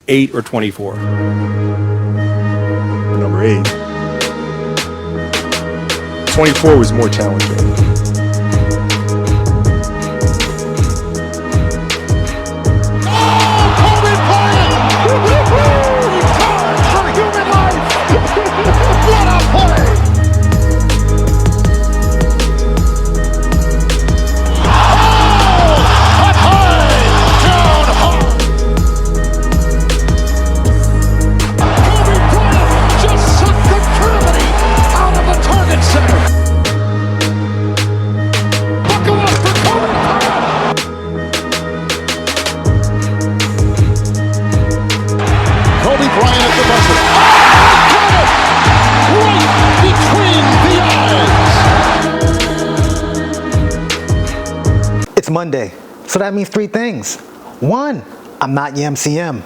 8 or 24? Number 8. 24 was more challenging. It's Monday, so that means 3 things. 1, I'm not your MCM.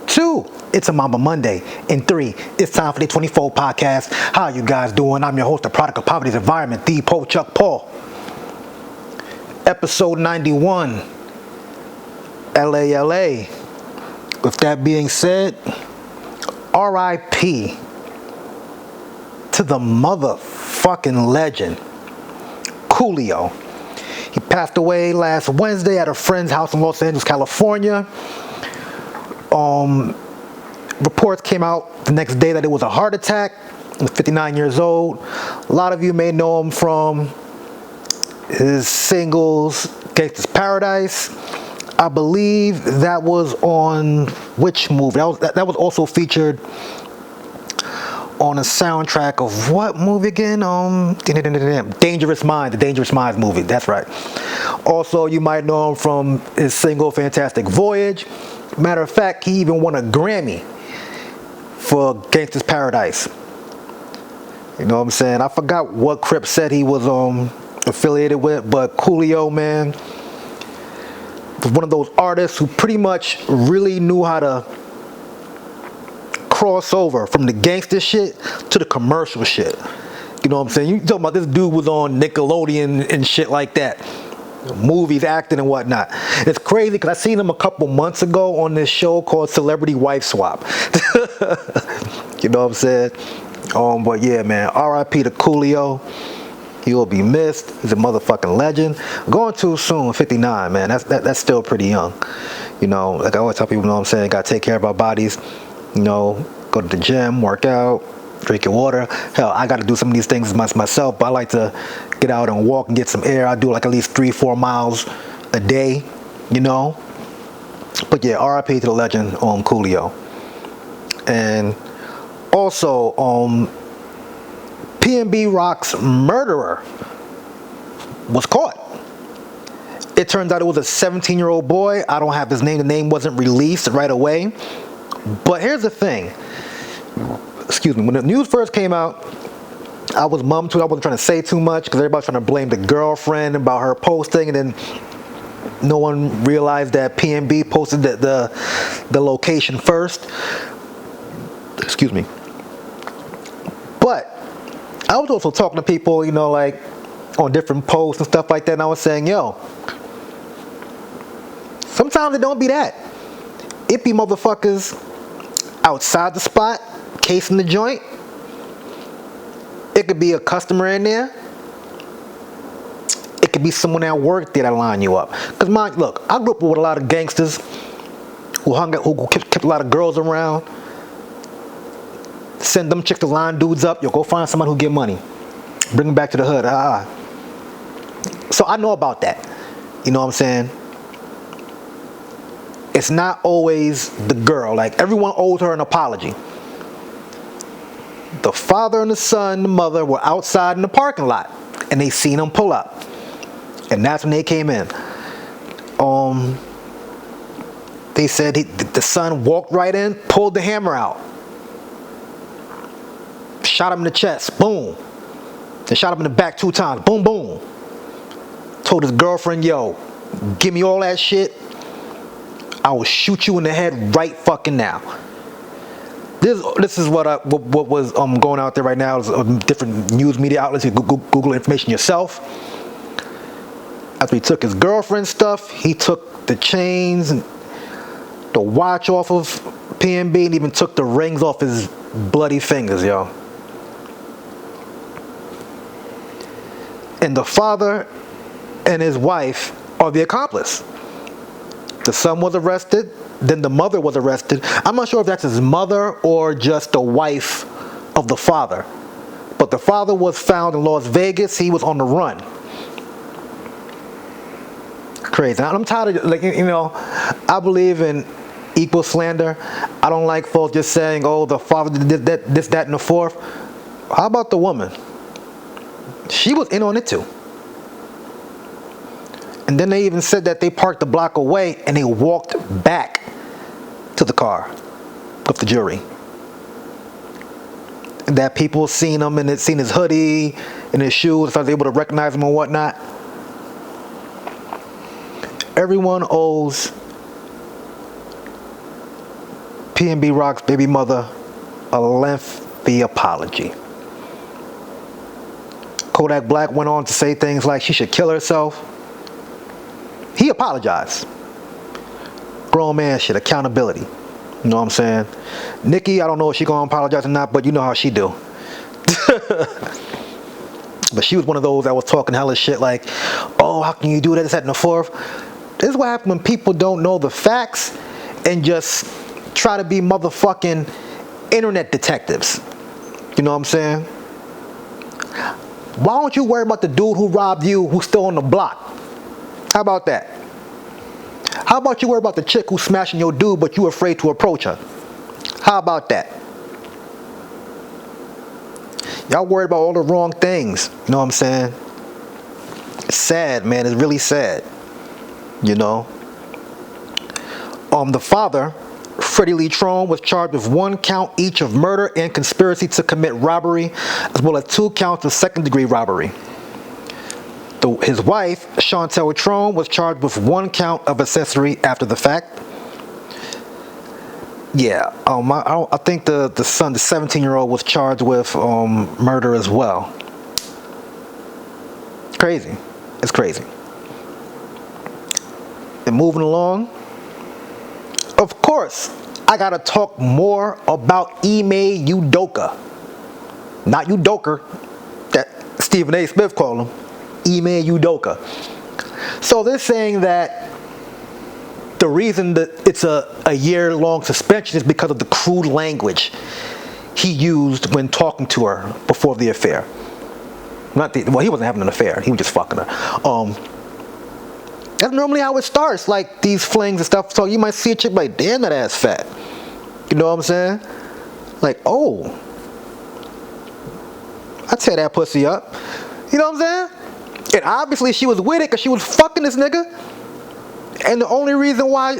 2, it's a Mamba Monday. And 3, it's time for the 24 podcast. How you guys doing? I'm your host, the product of poverty's environment, the Poe Chuck Paul. Episode 91, LA. With that being said, R.I.P. to the motherfucking legend, Coolio. He passed away last Wednesday at a friend's house in Los Angeles, California. Reports came out the next day that it was a heart attack. He was 59 years old. A lot of you may know him from his singles, Gangsta's Paradise. I believe that was on which movie? That was also featured on a soundtrack of what movie again? Dangerous Minds, the Dangerous Minds movie. That's right. Also, you might know him from his single Fantastic Voyage. Matter of fact, he even won a Grammy for Gangsta's Paradise. You know what I'm saying? I forgot what Crip said he was affiliated with, but Coolio, man, was one of those artists who pretty much really knew how to cross over from the gangster shit to the commercial shit. You know what I'm saying? You talking about this dude was on Nickelodeon and shit like that. Movies, acting and whatnot. It's crazy because I seen him a couple months ago on this show called Celebrity Wife Swap. You know what I'm saying? But yeah, man, R.I.P. to Coolio. He will be missed. He's a motherfucking legend. Going too soon, 59, man. That's still pretty young. You know, like I always tell people, you know what I'm saying? Gotta take care of our bodies. You know, go to the gym, work out, drink your water. Hell, I got to do some of these things myself, but I like to get out and walk and get some air. I do like at least 3-4 miles a day, you know. But yeah, R.I.P. to the legend, Coolio. And also, PnB Rocks murderer was caught. It turns out it was a 17-year-old boy. I don't have his name. The name wasn't released right away. But here's the thing. Excuse me. When the news first came out, I was mum to it. I wasn't trying to say too much because everybody's trying to blame the girlfriend about her posting, and then no one realized that PnB posted the location first. Excuse me. But I was also talking to people, you know, like on different posts and stuff like that, and I was saying, yo, sometimes it don't be that. It be motherfuckers outside the spot, casing the joint. It could be a customer in there. It could be someone at work there that line you up. Cause look, I grew up with a lot of gangsters who kept a lot of girls around. Send them chicks to line dudes up. Yo, go find someone who get money. Bring them back to the hood. So I know about that. You know what I'm saying? It's not always the girl. Like, everyone owes her an apology. The father and the son, the mother, were outside in the parking lot, and they seen him pull up. And that's when they came in. They said the son walked right in, pulled the hammer out. Shot him in the chest, boom. Then shot him in the back 2 times, boom, boom. Told his girlfriend, yo, give me all that shit. I will shoot you in the head right fucking now. This is what was going out there right now. Different news media outlets. You Google information yourself. After he took his girlfriend's stuff, he took the chains and the watch off of PnB and even took the rings off his bloody fingers, yo. And the father and his wife are the accomplice. The son was arrested, then the mother was arrested. I'm not sure if that's his mother or just the wife of the father. But the father was found in Las Vegas. He was on the run. Crazy. I'm tired of, like, you know, I believe in equal slander. I don't like folks just saying, oh, the father did this, that, and the fourth. How about the woman? She was in on it too. And then they even said that they parked a block away and they walked back to the car with the jury. And that people seen him and had seen his hoodie and his shoes, so I was able to recognize him and whatnot. Everyone owes PnB Rocks' baby mother a lengthy apology. Kodak Black went on to say things like she should kill herself. He apologized. Grown man shit, accountability. You know what I'm saying? Nikki, I don't know if she gonna apologize or not, but you know how she do. But she was one of those that was talking hella shit like, oh, how can you do that, this, that, and the fourth? This is what happens when people don't know the facts and just try to be motherfucking internet detectives. You know what I'm saying? Why don't you worry about the dude who robbed you who's still on the block? How about that? How about you worry about the chick who's smashing your dude but you're afraid to approach her? How about that? Y'all worried about all the wrong things. You know what I'm saying? It's sad, man. It's really sad. You know? The father, Freddie Lee Trone, was charged with 1 count each of murder and conspiracy to commit robbery, as well as 2 counts of second-degree robbery. His wife, Chantel Trone, was charged with 1 count of accessory after the fact. Yeah, I think the son, the 17-year-old, was charged with murder as well. Crazy. It's crazy. And moving along, of course, I gotta talk more about Ime Udoka. Not Udoka, that Stephen A. Smith called him. Ime Udoka. So they're saying that the reason that it's a year-long suspension is because of the crude language he used when talking to her before the affair. Well, he wasn't having an affair. He was just fucking her. That's normally how it starts, like these flings and stuff. So you might see a chick like, damn, that ass fat. You know what I'm saying? Like, oh, I'd tear that pussy up. You know what I'm saying? And obviously she was with it because she was fucking this nigga. And the only reason why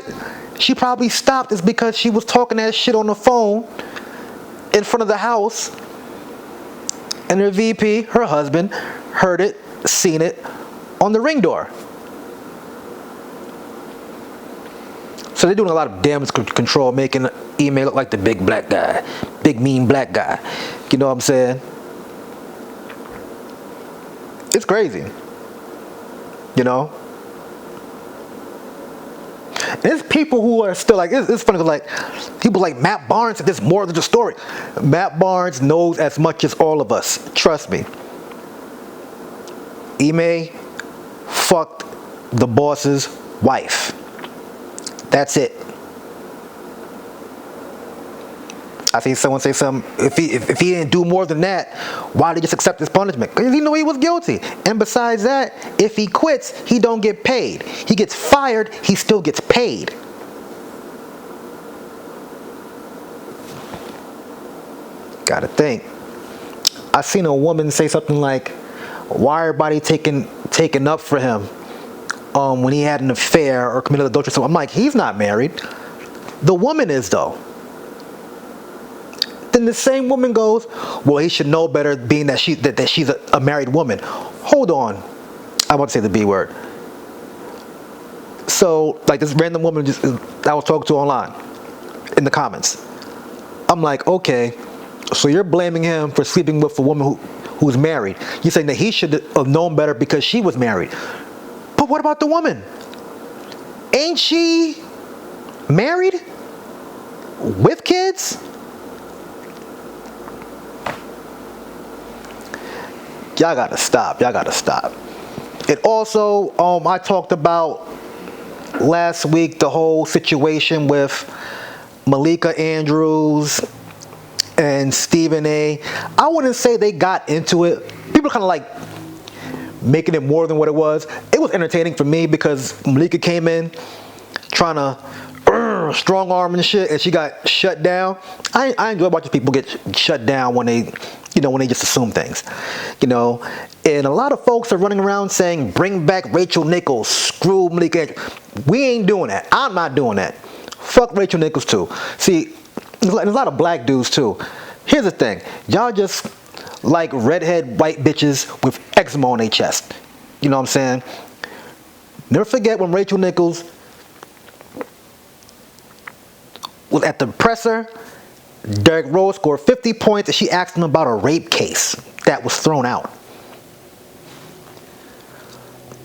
she probably stopped is because she was talking that shit on the phone in front of the house. And her VP, her husband, heard it, seen it on the Ring door. So they're doing a lot of damage control, making Ime look like the big black guy, big mean black guy. You know what I'm saying? It's crazy. You know? And there's people who are still like, it's funny, like, people like Matt Barnes said there's more than the story. Matt Barnes knows as much as all of us. Trust me. Ime fucked the boss's wife. That's it. I seen someone say something, if he didn't do more than that, why did he just accept his punishment? Because he knew he was guilty. And besides that, if he quits, he don't get paid. He gets fired, he still gets paid. Gotta think. I seen a woman say something like, why everybody taking up for him when he had an affair or committed adultery? So I'm like, he's not married. The woman is, though. Then the same woman goes, well, he should know better, being that she's a married woman. Hold on. I want to say the B word. So, like, this random woman I was talking to online in the comments. I'm like, okay, so you're blaming him for sleeping with a woman who's married. You're saying that he should have known better because she was married. But what about the woman? Ain't she married? with kids? Y'all gotta stop. Y'all gotta stop. And also, I talked about last week the whole situation with Malika Andrews and Stephen A. I wouldn't say they got into it. People kind of like making it more than what it was. It was entertaining for me because Malika came in trying to strong arm and shit, and she got shut down. I enjoy watching people get shut down when they, when they just assume things, And a lot of folks are running around saying, "Bring back Rachel Nichols, screw Malika." We ain't doing that. I'm not doing that. Fuck Rachel Nichols too. See, there's a lot of black dudes too. Here's the thing, y'all just like redhead white bitches with eczema on their chest. You know what I'm saying? Never forget when Rachel Nichols was at the presser, Derrick Rose scored 50 points and she asked him about a rape case that was thrown out.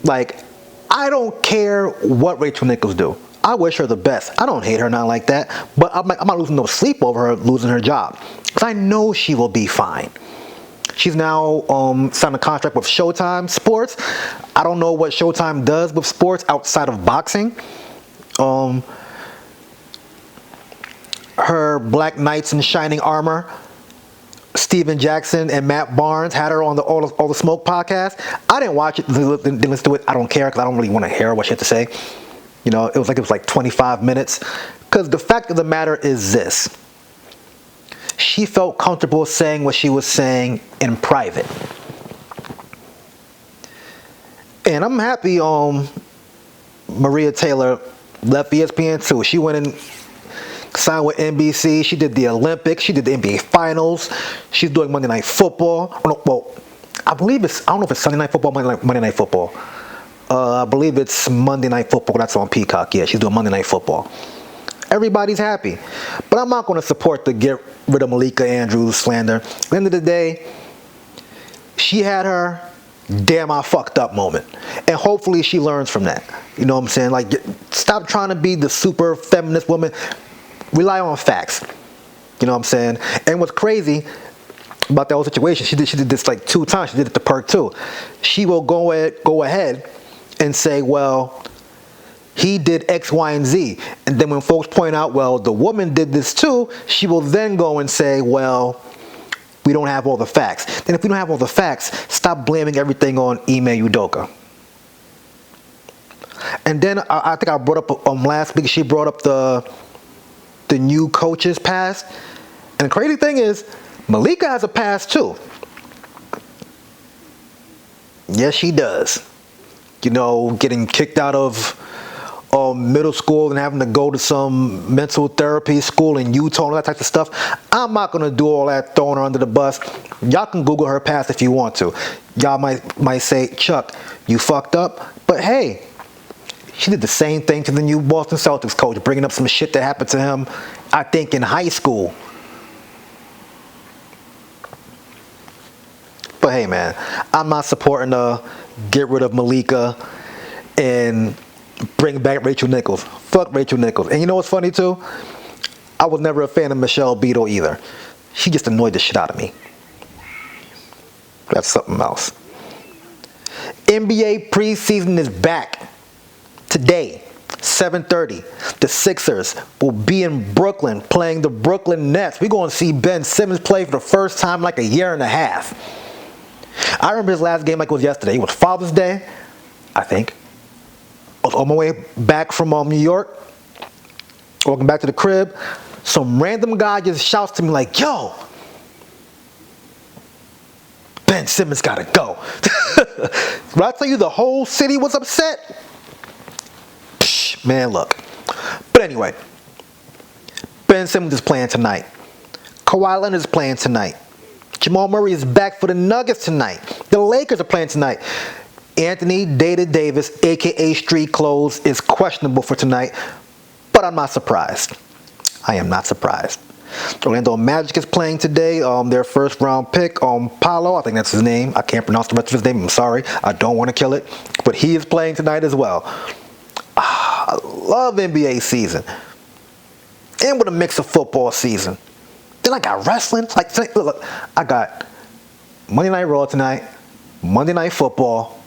Like, I don't care what Rachel Nichols do. I wish her the best. I don't hate her, not like that. But I'm not losing no sleep over her losing her job. Because I know she will be fine. She's now signed a contract with Showtime Sports. I don't know what Showtime does with sports outside of boxing. Her Black Knights in Shining Armor, Steven Jackson and Matt Barnes had her on the All the Smoke podcast. I didn't watch it, didn't listen to it. I don't care because I don't really want to hear what she had to say. It was like 25 minutes. Because the fact of the matter is this. She felt comfortable saying what she was saying in private. And I'm happy Maria Taylor left ESPN too. She went and signed with NBC. She did the Olympics. She did the NBA Finals. She's doing Monday Night Football. Well, I don't know if it's Sunday Night Football or Monday Night Football. I believe it's Monday Night Football. That's on Peacock. Yeah, she's doing Monday Night Football. Everybody's happy. But I'm not going to support the get rid of Malika Andrews slander. At the end of the day, she had her damn I fucked up moment. And hopefully she learns from that. You know what I'm saying? Like, stop trying to be the super feminist woman. Rely on facts. You know what I'm saying? And what's crazy about that whole situation, she did this like 2 times. She did it to Perk too. She will go ahead and say, well, he did X, Y, and Z. And then when folks point out, well, the woman did this too, she will then go and say, well, we don't have all the facts. Then if we don't have all the facts, stop blaming everything on Ime Udoka. And then I think I brought up last week, she brought up the new coach's past. And the crazy thing is, Malika has a past too. Yes, she does. Getting kicked out of middle school and having to go to some mental therapy school in Utah and all that type of stuff. I'm not going to do all that, throwing her under the bus. Y'all can Google her past if you want to. Y'all might say, Chuck, you fucked up. But hey, she did the same thing to the new Boston Celtics coach, bringing up some shit that happened to him, I think, in high school. But hey, man, I'm not supporting get rid of Malika and bring back Rachel Nichols. Fuck Rachel Nichols. And you know what's funny too? I was never a fan of Michelle Beadle either. She just annoyed the shit out of me. That's something else. NBA preseason is back. Today, 7:30, the Sixers will be in Brooklyn playing the Brooklyn Nets. We're going to see Ben Simmons play for the first time in like a year and a half. I remember his last game like it was yesterday. It was Father's Day, I think. I was on my way back from New York, walking back to the crib. Some random guy just shouts to me like, yo, Ben Simmons gotta go. When I tell you the whole city was upset, man, look. But anyway, Ben Simmons is playing tonight. Kawhi Leonard is playing tonight. Jamal Murray is back for the Nuggets tonight. The Lakers are playing tonight. Anthony Davis, a.k.a. Street Clothes, is questionable for tonight. But I'm not surprised. I am not surprised. Orlando Magic is playing today. Their first round pick, Paolo, I think that's his name. I can't pronounce the rest of his name. I'm sorry. I don't want to kill it. But he is playing tonight as well. I love NBA season. and with a mix of football season. Then I got wrestling. Like, look, I got Monday Night Raw tonight, Monday Night Football,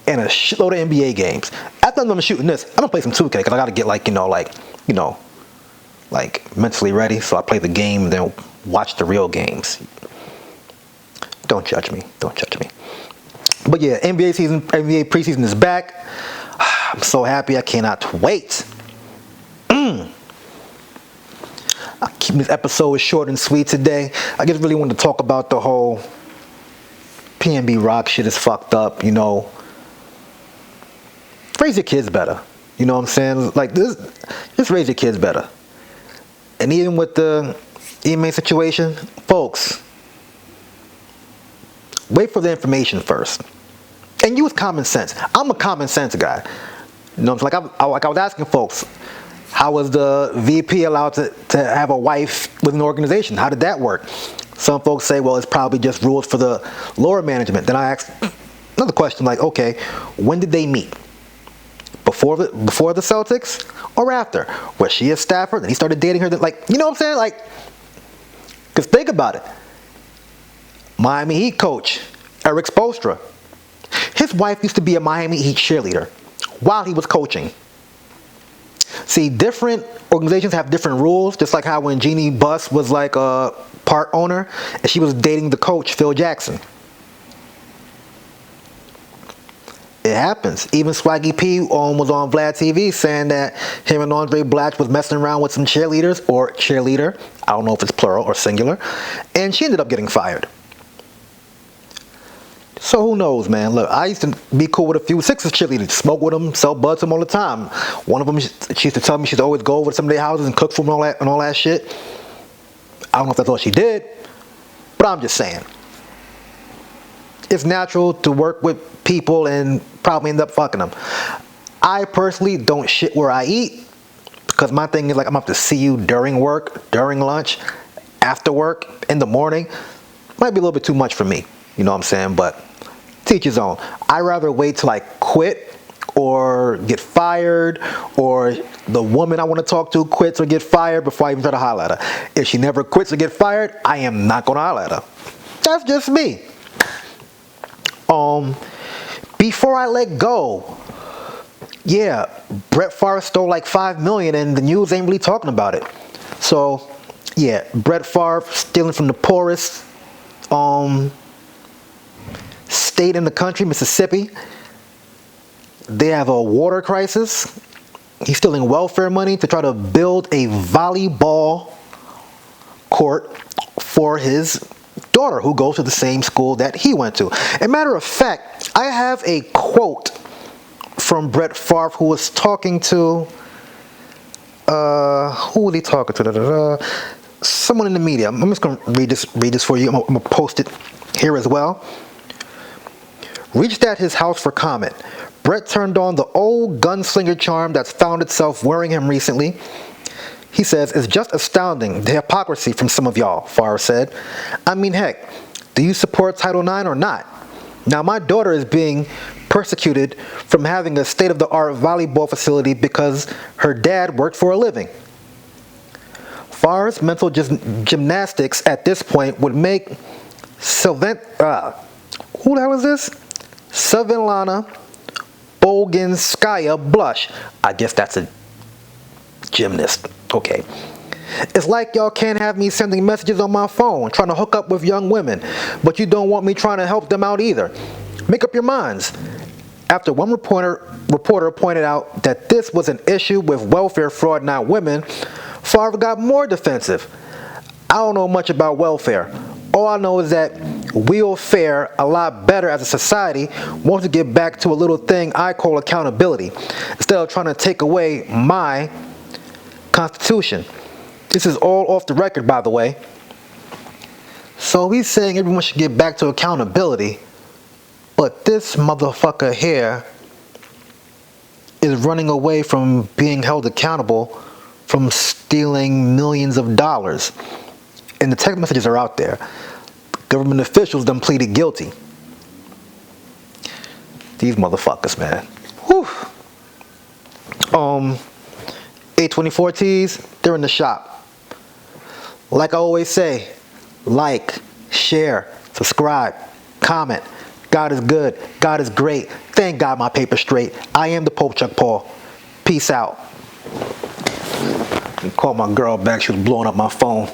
and a shitload of NBA games. After I'm done shooting this, I'm gonna play some 2K because I gotta get like mentally ready. So I play the game and then watch the real games. Don't judge me. Don't judge me. But yeah, NBA preseason is back. I'm so happy. I cannot wait. I'm keeping this episode short and sweet today. I just really wanted to talk about the whole PnB Rocks shit is fucked up, you know. Raise your kids better. You know what I'm saying? Like this, just raise your kids better. And even with the email situation, folks, wait for the information first. And use common sense. I'm a common sense guy. You know, like I was asking folks, how was the VP allowed to have a wife with an organization? How did that work? Some folks say, well, it's probably just rules for the lower management. Then I asked another question, like, okay, when did they meet? Before the Celtics or after? Was she a staffer? Then he started dating her. Like, you know what I'm saying? Like, because think about it. Miami Heat coach Eric Spoelstra. His wife used to be a Miami Heat cheerleader while he was coaching. See, different organizations have different rules, just like how when Jeannie Buss was like a part owner and she was dating the coach, Phil Jackson. It happens. Even Swaggy P was on Vlad TV saying that him and Andre Blatch was messing around with some cheerleaders or cheerleader. I don't know if it's plural or singular. And she ended up getting fired. So who knows, man? Look, I used to be cool with a few Sixers cheerleaders, smoke with them, sell bud to them all the time. One of them, she used to tell me she'd always go over to some of their houses and cook for them and all that shit. I don't know if that's all she did, but I'm just saying. It's natural to work with people and probably end up fucking them. I personally don't shit where I eat because my thing is like I'm gonna have to see you during work, during lunch, after work, in the morning. Might be a little bit too much for me, you know what I'm saying? But teach his own. I'd rather wait till I quit or get fired or the woman I want to talk to quits or get fired before I even try to holler at her. If she never quits or get fired, I am not gonna holler at her. That's just me. Before I let go, yeah, Brett Favre stole like $5 million and the news ain't really talking about it. So, yeah, Brett Favre stealing from the poorest state in the country, Mississippi. They have a water crisis. He's stealing welfare money to try to build a volleyball court for his daughter who goes to the same school that he went to. As a matter of fact, I have a quote from Brett Favre who was talking to who was he talking to? Someone in the media. I'm just gonna read this for you. I'm gonna post it here as well. Reached at his house for comment. Brett turned on the old gunslinger charm that's found itself wearing him recently. He says, it's just astounding, the hypocrisy from some of y'all, Favre said. I mean, heck, do you support Title IX or not? Now, my daughter is being persecuted from having a state-of-the-art volleyball facility because her dad worked for a living. Favre's mental gymnastics at this point would make who the hell is this? Svetlana Boginskaya blush. I guess that's a gymnast. Okay. It's like y'all can't have me sending messages on my phone trying to hook up with young women, but you don't want me trying to help them out either. Make up your minds. After one reporter pointed out that this was an issue with welfare fraud, not women, Favre got more defensive. I don't know much about welfare. All I know is that we'll fare a lot better as a society once we get back to a little thing I call accountability, instead of trying to take away my Constitution. This is all off the record, by the way. So he's saying everyone should get back to accountability, but this motherfucker here is running away from being held accountable from stealing millions of dollars. And the text messages are out there. Government officials done pleaded guilty. These motherfuckers, man. Whew. A24 tees, they're in the shop. Like I always say, like, share, subscribe, comment. God is good. God is great. Thank God my paper's straight. I am the Pope Chuck Paul. Peace out. Call my girl back. She was blowing up my phone.